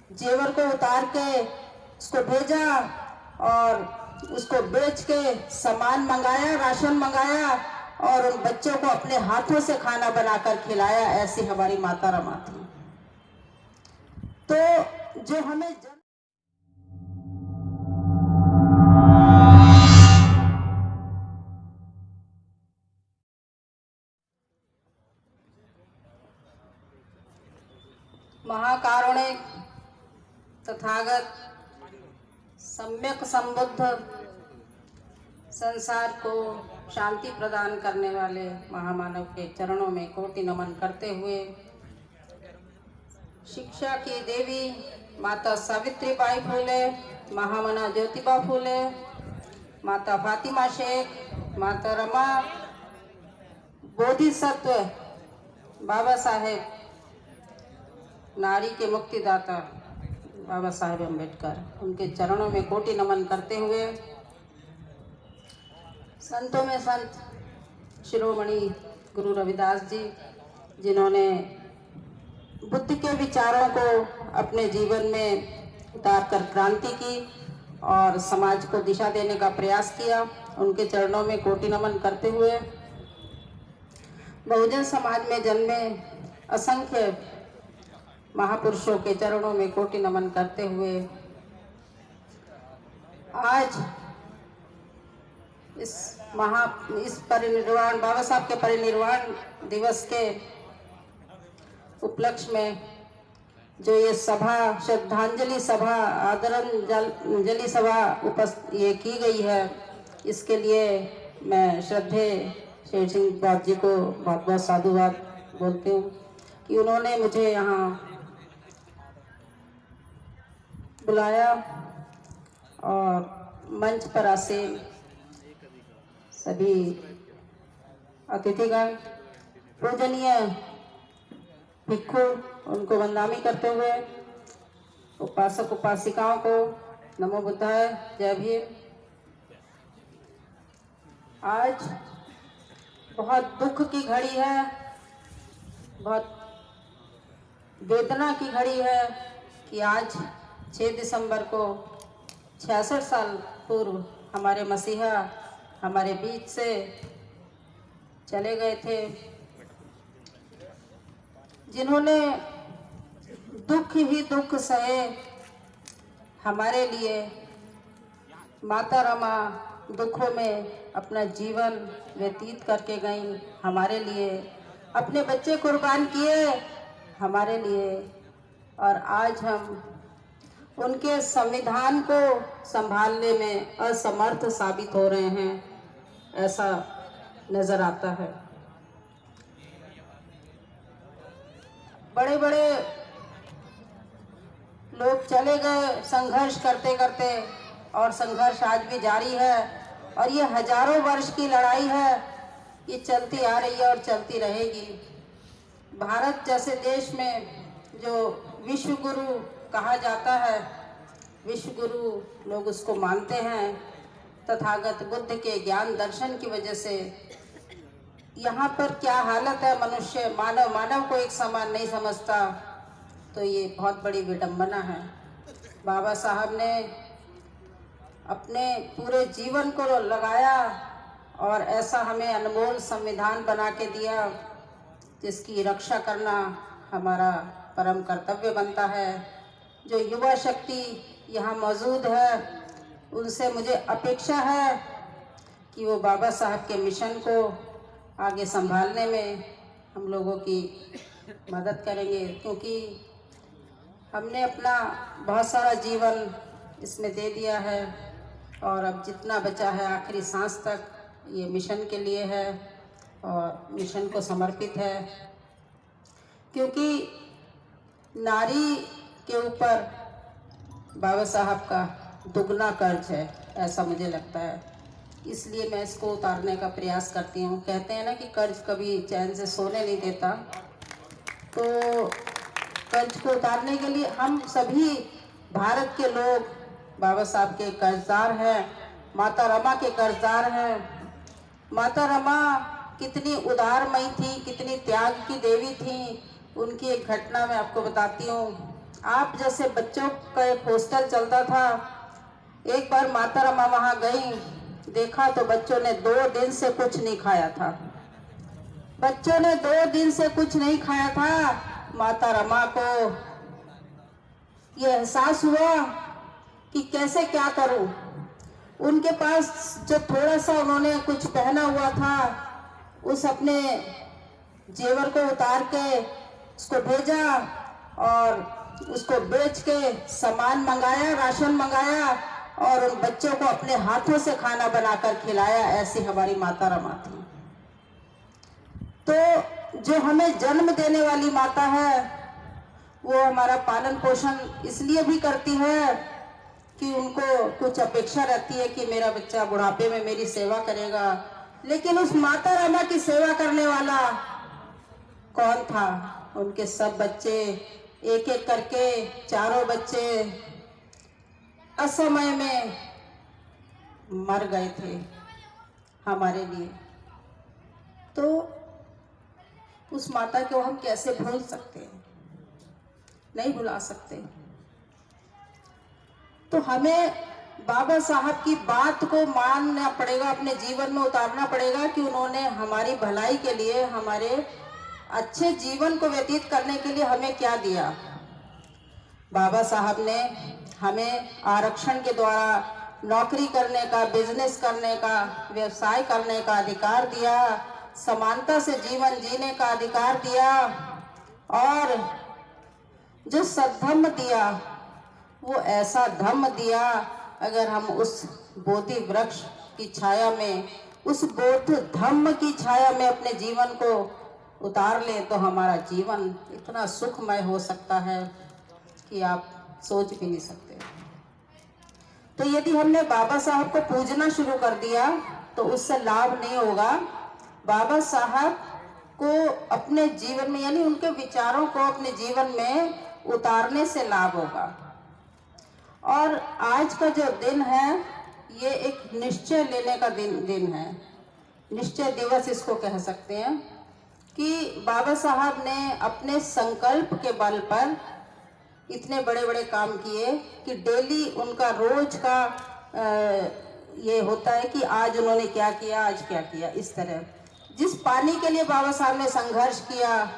जेवर को उतार के उसको भेजा और उसको बेच के सामान मंगाया, राशन मंगाया और उन बच्चों को अपने हाथों से खाना बनाकर खिलाया। ऐसी हमारी माता रमा थी। तो जो हमें महाकारुणिक तथागत सम्यक संबुद्ध संसार को शांति प्रदान करने वाले महामानव के चरणों में कोटि नमन करते हुए शिक्षा की देवी माता सावित्रीबाई फुले, महामना ज्योतिबा फुले, माता फातिमा शेख, माता रमा, बोधिसत्व बाबा साहेब, नारी के मुक्तिदाता बाबा साहेब अम्बेडकर, उनके चरणों में कोटि नमन करते हुए संतों में संत शिरोमणि गुरु रविदास जी, जिन्होंने बुद्ध के विचारों को अपने जीवन में उतारकर क्रांति की और समाज को दिशा देने का प्रयास किया, उनके चरणों में कोटि नमन करते हुए बहुजन समाज में जन्मे असंख्य महापुरुषों के चरणों में कोटि नमन करते हुए आज इस परिनिर्वाण बाबा साहब के परिनिर्वाण दिवस के उपलक्ष्य में जो ये सभा, श्रद्धांजलि सभा, आदरांजलि सभा ये की गई है, इसके लिए मैं श्रद्धेय शेर सिंह बाबू जी को बहुत बहुत साधुवाद बोलती हूँ कि उन्होंने मुझे यहाँ बुलाया और मंच पर आसीन सभी अतिथिगण, पूजनीय भिक्षु, उनको वंदनामी करते हुए उपासक उपासिकाओं को नमो बुद्धाय, जय भीम। आज बहुत दुख की घड़ी है, बहुत वेदना की घड़ी है कि आज 6 दिसंबर को 66 साल पूर्व हमारे मसीहा हमारे बीच से चले गए थे, जिन्होंने दुख ही दुख सहे हमारे लिए। माता रमा दुखों में अपना जीवन व्यतीत करके गईं हमारे लिए, अपने बच्चे कुर्बान किए हमारे लिए, और आज हम उनके संविधान को संभालने में असमर्थ साबित हो रहे हैं, ऐसा नजर आता है। बड़े बड़े लोग चले गए संघर्ष करते करते, और संघर्ष आज भी जारी है, और ये हजारों वर्ष की लड़ाई है, ये चलती आ रही है और चलती रहेगी। भारत जैसे देश में जो विश्व गुरु कहा जाता है, विश्व गुरु लोग उसको मानते हैं, तथागत बुद्ध के ज्ञान दर्शन की वजह से यहाँ पर क्या हालत है, मनुष्य मानव को एक समान नहीं समझता, तो ये बहुत बड़ी विडंबना है। बाबा साहब ने अपने पूरे जीवन को लगाया और ऐसा हमें अनमोल संविधान बना के दिया, जिसकी रक्षा करना हमारा परम कर्तव्य बनता है। जो युवा शक्ति यहाँ मौजूद है, उनसे मुझे अपेक्षा है कि वो बाबा साहब के मिशन को आगे संभालने में हम लोगों की मदद करेंगे, क्योंकि हमने अपना बहुत सारा जीवन इसमें दे दिया है, और अब जितना बचा है आखिरी सांस तक ये मिशन के लिए है और मिशन को समर्पित है। क्योंकि नारी के ऊपर बाबा साहब का दुगना कर्ज है, ऐसा मुझे लगता है, इसलिए मैं इसको उतारने का प्रयास करती हूँ। कहते हैं ना कि कर्ज कभी चैन से सोने नहीं देता, तो कर्ज को उतारने के लिए हम सभी भारत के लोग बाबा साहब के कर्जदार हैं, माता रमा के कर्जदार हैं। माता रमा कितनी उदारमयी थी, कितनी त्याग की देवी थी। उनकी एक घटना मैं आपको बताती हूँ। आप जैसे बच्चों का एक हॉस्टल चलता था। एक बार माता रमा वहाँ गई, देखा तो बच्चों ने 2 दिन से कुछ नहीं खाया था। बच्चों ने 2 दिन से कुछ नहीं खाया था। माता रमा को ये एहसास हुआ कि कैसे क्या करूं। उनके पास जो थोड़ा सा उन्होंने कुछ पहना हुआ था, उस अपने जेवर को उतार के उसको भेजा और उसको बेच के सामान मंगाया, राशन मंगाया और उन बच्चों को अपने हाथों से खाना बनाकर खिलाया। ऐसी हमारी माता रमा थी। तो जो हमें जन्म देने वाली माता है, वो हमारा पालन पोषण इसलिए भी करती है कि उनको कुछ अपेक्षा रहती है कि मेरा बच्चा बुढ़ापे में मेरी सेवा करेगा। लेकिन उस माता रमा की सेवा करने वाला कौन था? उनके सब बच्चे एक एक करके, चारों बच्चे असमय में मर गए थे हमारे लिए। तो उस माता को हम कैसे भूल सकते हैं? नहीं भुला सकते। तो हमें बाबा साहब की बात को मानना पड़ेगा, अपने जीवन में उतारना पड़ेगा कि उन्होंने हमारी भलाई के लिए, हमारे अच्छे जीवन को व्यतीत करने के लिए हमें क्या दिया। बाबा साहब ने हमें आरक्षण के द्वारा नौकरी करने का, बिजनेस करने का, व्यवसाय करने का अधिकार दिया, समानता से जीवन जीने का अधिकार दिया और जो सद्धम्म दिया, वो ऐसा धम्म दिया, अगर हम उस बोधि वृक्ष की छाया में, उस बोध धम्म की छाया में अपने जीवन को उतार लें तो हमारा जीवन इतना सुखमय हो सकता है कि आप सोच भी नहीं सकते। तो यदि हमने बाबा साहब को पूजना शुरू कर दिया तो उससे लाभ नहीं होगा। बाबा साहब को अपने जीवन में, यानी उनके विचारों को अपने जीवन में उतारने से लाभ होगा। और आज का जो दिन है, ये एक निश्चय लेने का दिन है। निश्चय दिवस इसको कह सकते हैं कि बाबा साहब ने अपने संकल्प के बल पर इतने बड़े बड़े काम किए कि डेली उनका रोज का ये होता है कि आज उन्होंने क्या किया, आज क्या किया। इस तरह जिस पानी के लिए बाबा साहब ने संघर्ष किया,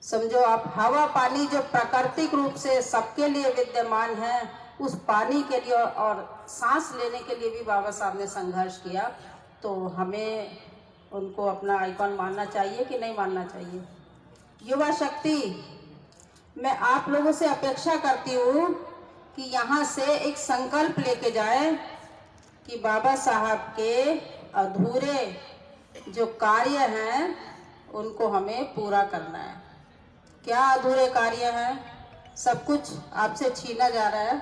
समझो आप, हवा पानी जो प्राकृतिक रूप से सबके लिए विद्यमान है, उस पानी के लिए और सांस लेने के लिए भी बाबा साहब ने संघर्ष किया। तो हमें उनको अपना आइकॉन मानना चाहिए कि नहीं मानना चाहिए? युवा शक्ति, मैं आप लोगों से अपेक्षा करती हूँ कि यहाँ से एक संकल्प लेके जाए कि बाबा साहब के अधूरे जो कार्य हैं उनको हमें पूरा करना है। क्या अधूरे कार्य हैं? सब कुछ आपसे छीना जा रहा है।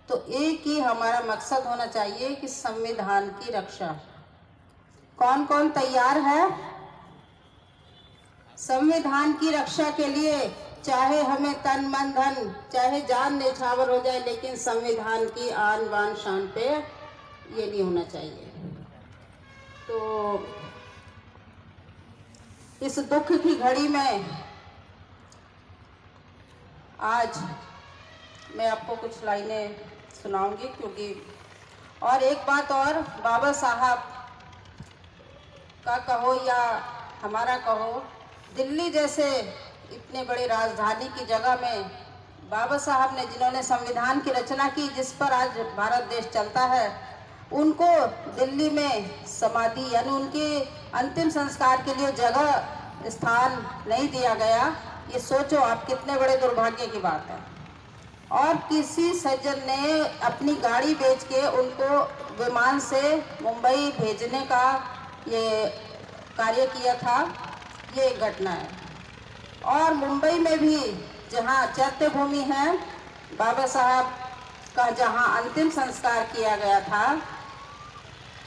तो एक ही हमारा मकसद होना चाहिए कि संविधान की रक्षा। कौन कौन तैयार है संविधान की रक्षा के लिए? चाहे हमें तन मन धन, चाहे जान न्यौछावर हो जाए, लेकिन संविधान की आन बान शान पे ये नहीं होना चाहिए। तो इस दुख की घड़ी में आज मैं आपको कुछ लाइनें सुनाऊंगी, क्योंकि और एक बात और, बाबा साहब का कहो या हमारा कहो, दिल्ली जैसे इतने बड़े राजधानी की जगह में बाबा साहब ने, जिन्होंने संविधान की रचना की, जिस पर आज भारत देश चलता है, उनको दिल्ली में समाधि यानी उनके अंतिम संस्कार के लिए जगह, स्थान नहीं दिया गया। ये सोचो आप, कितने बड़े दुर्भाग्य की बात है। और किसी सज्जन ने अपनी गाड़ी बेच के उनको विमान से मुंबई भेजने का ये कार्य किया था। ये एक घटना है। और मुंबई में भी जहाँ चैत्य भूमि है, बाबा साहब का जहाँ अंतिम संस्कार किया गया था,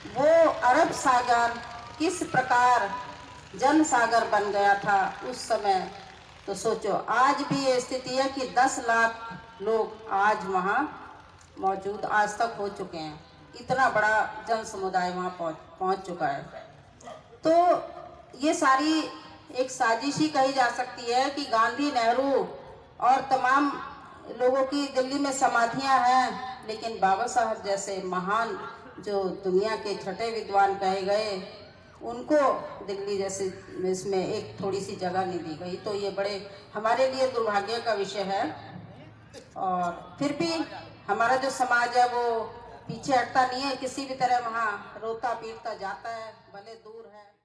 वो अरब सागर किस प्रकार जन सागर बन गया था उस समय। तो सोचो, आज भी ये स्थिति है कि 10 लाख लोग आज वहाँ मौजूद आज तक हो चुके हैं। इतना बड़ा जन समुदाय वहाँ पहुँच चुका है। तो ये सारी एक साजिश ही कही जा सकती है कि गांधी, नेहरू और तमाम लोगों की दिल्ली में समाधियां हैं, लेकिन बाबा साहब जैसे महान जो दुनिया के छठे विद्वान कहे गए, उनको दिल्ली जैसे इसमें एक थोड़ी सी जगह नहीं दी गई। तो ये बड़े हमारे लिए दुर्भाग्य का विषय है। और फिर भी हमारा जो समाज है वो पीछे हटता नहीं है, किसी भी तरह वहाँ रोता पीटता जाता है, भले दूर है।